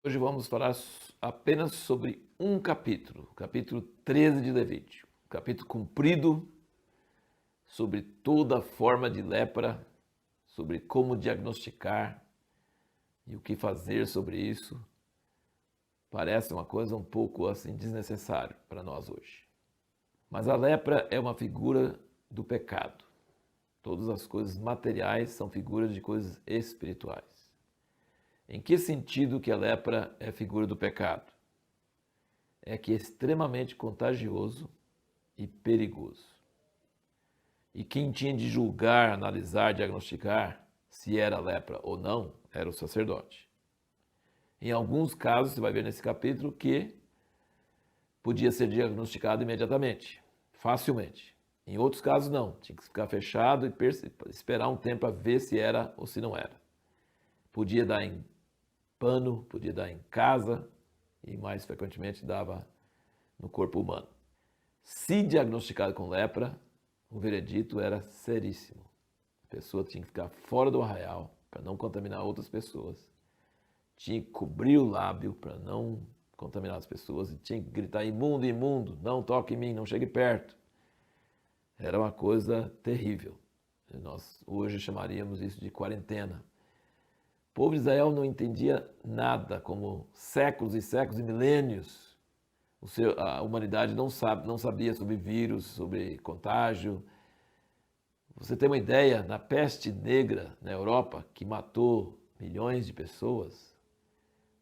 Hoje vamos falar apenas sobre um capítulo, o capítulo 13 de Levítico. Capítulo comprido sobre toda a forma de lepra, sobre como diagnosticar e o que fazer sobre isso. Parece uma coisa um pouco assim desnecessária para nós hoje. Mas a lepra é uma figura do pecado. Todas as coisas materiais são figuras de coisas espirituais. Em que sentido que a lepra é figura do pecado? É que é extremamente contagioso e perigoso. E quem tinha de julgar, analisar, diagnosticar se era lepra ou não, era o sacerdote. Em alguns casos, você vai ver nesse capítulo que podia ser diagnosticado imediatamente, facilmente. Em outros casos, não. Tinha que ficar fechado e esperar um tempo para ver se era ou se não era. Podia dar em pano, podia dar em casa e mais frequentemente dava no corpo humano. Se diagnosticado com lepra, o veredito era seríssimo. A pessoa tinha que ficar fora do arraial para não contaminar outras pessoas. Tinha que cobrir o lábio para não contaminar as pessoas e tinha que gritar: imundo, imundo, não toque em mim, não chegue perto. Era uma coisa terrível. Nós hoje chamaríamos isso de quarentena. O povo de Israel não entendia nada, como séculos e séculos e milênios. A humanidade não sabia sobre vírus, sobre contágio. Você tem uma ideia, na peste negra na Europa, que matou milhões de pessoas,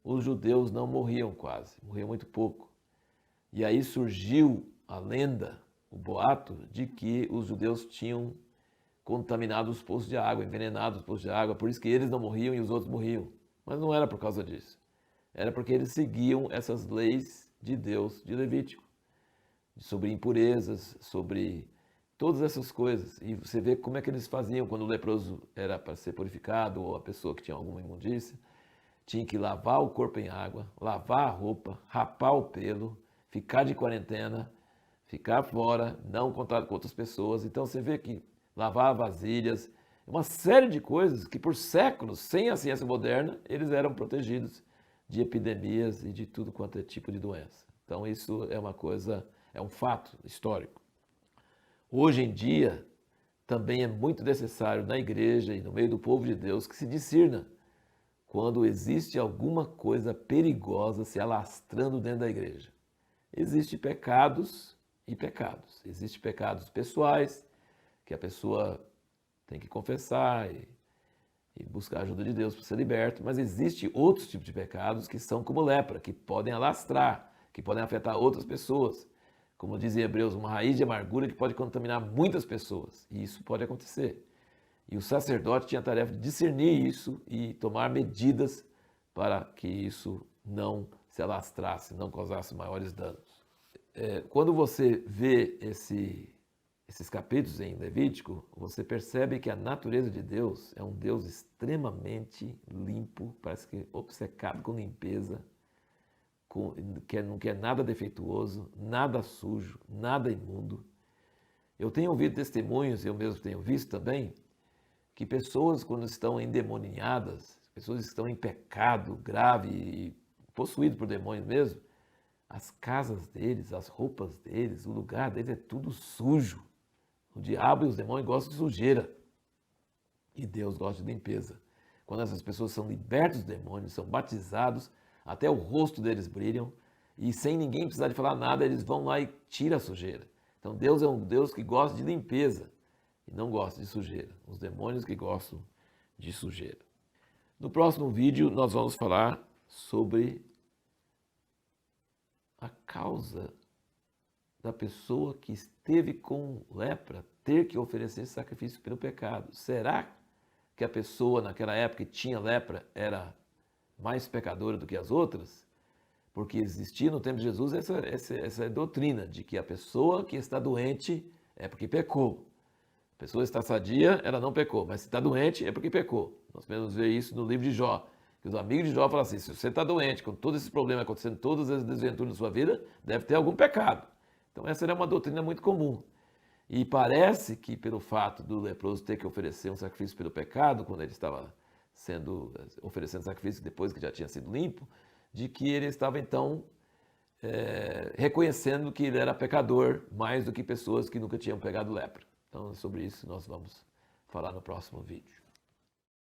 os judeus não morriam quase, morriam muito pouco. E aí surgiu a lenda, o boato, de que os judeus tinham contaminado os poços de água, envenenado os poços de água, por isso que eles não morriam e os outros morriam. Mas não era por causa disso. Era porque eles seguiam essas leis de Deus, de Levítico, sobre impurezas, sobre todas essas coisas. E você vê como é que eles faziam quando o leproso era para ser purificado ou a pessoa que tinha alguma imundícia. Tinha que lavar o corpo em água, lavar a roupa, rapar o pelo, ficar de quarentena, ficar fora, não contato com outras pessoas. Então você vê que lavar vasilhas, uma série de coisas que por séculos, sem a ciência moderna, eles eram protegidos de epidemias e de tudo quanto é tipo de doença. Então isso é uma coisa, é um fato histórico. Hoje em dia, também é muito necessário na igreja e no meio do povo de Deus que se discirna quando existe alguma coisa perigosa se alastrando dentro da igreja. Existem pecados e pecados. Existem pecados pessoais, que a pessoa tem que confessar e buscar a ajuda de Deus para ser liberto, mas existem outros tipos de pecados que são como lepra, que podem alastrar, que podem afetar outras pessoas. Como diz em Hebreus, uma raiz de amargura que pode contaminar muitas pessoas, e isso pode acontecer. E o sacerdote tinha a tarefa de discernir isso e tomar medidas para que isso não se alastrasse, não causasse maiores danos. Quando você vê esses capítulos em Levítico, você percebe que a natureza de Deus é um Deus extremamente limpo, parece que obcecado com limpeza, que não quer nada defeituoso, nada sujo, nada imundo. Eu tenho ouvido testemunhos, eu mesmo tenho visto também, que pessoas quando estão endemoniadas, pessoas que estão em pecado grave e possuídas por demônios mesmo, as casas deles, as roupas deles, o lugar deles é tudo sujo. O diabo e os demônios gostam de sujeira e Deus gosta de limpeza. Quando essas pessoas são libertas dos demônios, são batizados, até o rosto deles brilham e sem ninguém precisar de falar nada, eles vão lá e tiram a sujeira. Então Deus é um Deus que gosta de limpeza e não gosta de sujeira. Os demônios que gostam de sujeira. No próximo vídeo nós vamos falar sobre a causa da pessoa que esteve com lepra ter que oferecer sacrifício pelo pecado. Será que a pessoa naquela época que tinha lepra era mais pecadora do que as outras? Porque existia no tempo de Jesus essa doutrina de que a pessoa que está doente é porque pecou. A pessoa está sadia, ela não pecou, mas se está doente é porque pecou. Nós podemos ver isso no livro de Jó, que os amigos de Jó falam assim: se você está doente, com todo esse problema acontecendo, todas as desventuras da sua vida, deve ter algum pecado. Então essa era uma doutrina muito comum. E parece que pelo fato do leproso ter que oferecer um sacrifício pelo pecado, quando ele estava oferecendo sacrifício depois que já tinha sido limpo, de que ele estava então reconhecendo que ele era pecador mais do que pessoas que nunca tinham pegado lepra. Então, sobre isso nós vamos falar no próximo vídeo.